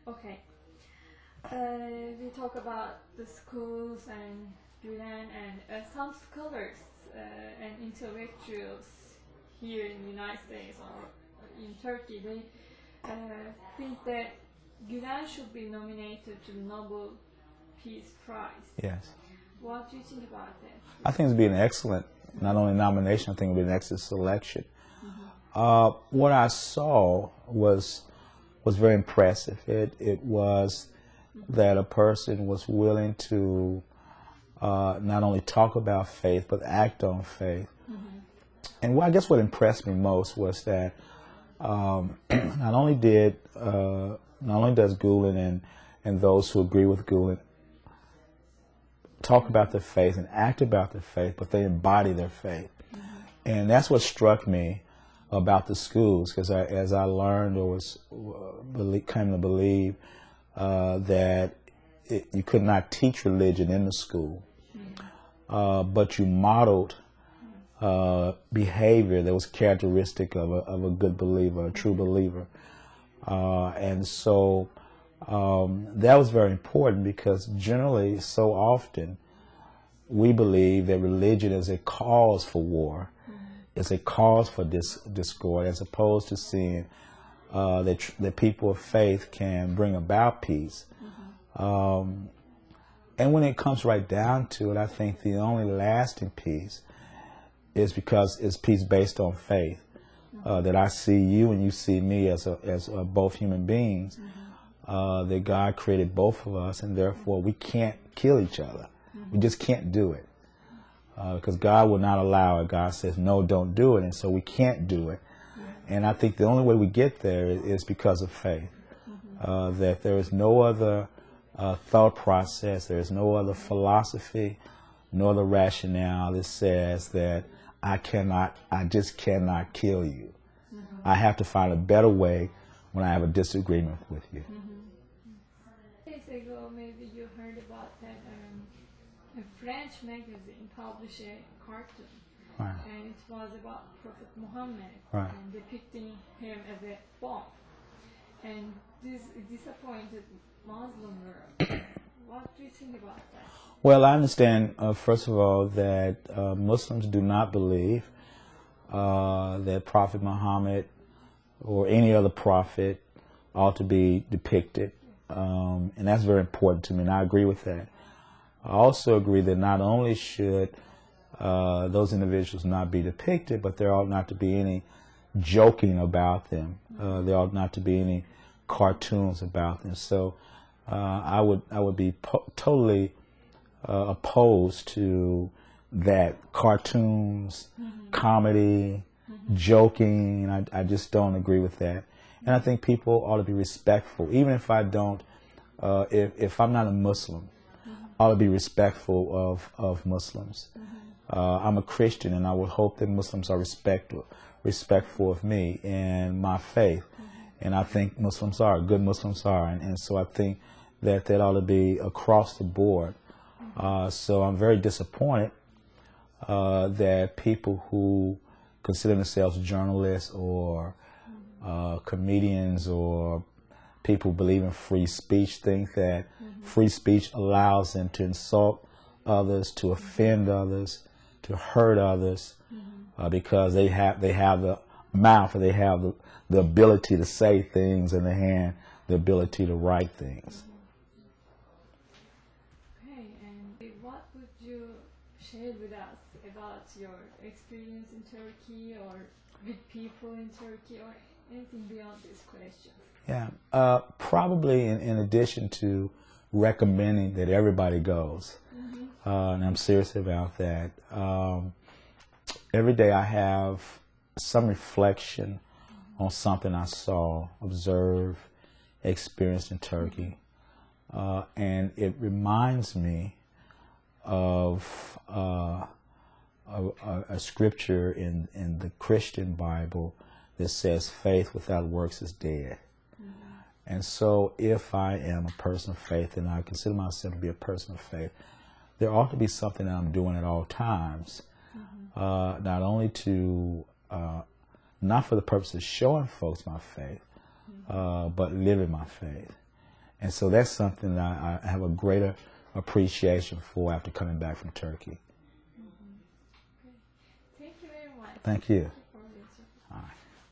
Okay. We talk about the schools and Gulen and some scholars and intellectuals here in the United States or in Turkey. They think that Gulen should be nominated to the Nobel Peace Prize. Yes. What do you think about that? I think it would be an excellent, not only nomination, I think it would be an excellent selection. What I saw was very impressive. It was that a person was willing to not only talk about faith, but act on faith. And I guess what impressed me most was that not only does Gulen and those who agree with Gulen talk about their faith and act about their faith, but they embody their faith. And that's what struck me about the schools, because as I learned or came to believe that you could not teach religion in the school, but you modeled behavior that was characteristic of a good believer, a true believer. And so that was very important, because generally, so often, we believe that religion is a cause for war, is a cause for discord, as opposed to seeing that people of faith can bring about peace. And when it comes right down to it, I think the only lasting peace is because it's peace based on faith. That I see you and you see me as both human beings. That God created both of us, and therefore we can't kill each other. We just can't do it. Because God will not allow it. God says, no, don't do it. And so we can't do it. And I think the only way we get there is because of faith. That there is no other thought process, there is no other philosophy, no other rationale that says that I just cannot kill you. I have to find a better way when I have a disagreement with you. Days ago, maybe you heard about that a French magazine published a cartoon, and it was about Prophet Muhammad and depicting him as a bomb. And this disappointed Muslim world. What do you think about that? Well, I understand, first of all, that Muslims do not believe that Prophet Muhammad or any other prophet ought to be depicted. And that's very important to me, and I agree with that. I also agree that not only should those individuals not be depicted, but there ought not to be any joking about them. There ought not to be any cartoons about them. So I would be totally opposed to that. Cartoons, comedy, joking. I just don't agree with that. And I think people ought to be respectful, even if I don't. If I'm not a Muslim, I ought to be respectful of Muslims. I'm a Christian, and I would hope that Muslims are respectful of me and my faith. And I think Muslims are, good Muslims are. And so I think that ought to be across the board. So I'm very disappointed that people who consider themselves journalists or comedians or people who believe in free speech think that free speech allows them to insult others, to offend others, to hurt others, because they have the mouth, or they have the ability to say things, and the ability to write things. Okay, and what would you share with us about your experience in Turkey, or with people in Turkey, or anything beyond these questions? Yeah, probably in addition to recommending that everybody goes, and I'm serious about that, every day I have some reflection on something I saw, observed, experienced in Turkey. And it reminds me of a scripture in the Christian Bible that says faith without works is dead. And so if I am a person of faith, and I consider myself to be a person of faith, there ought to be something that I'm doing at all times, not only to, not for the purpose of showing folks my faith, but living my faith. And so that's something that I have a greater appreciation for after coming back from Turkey. Thank you very much. Thank you.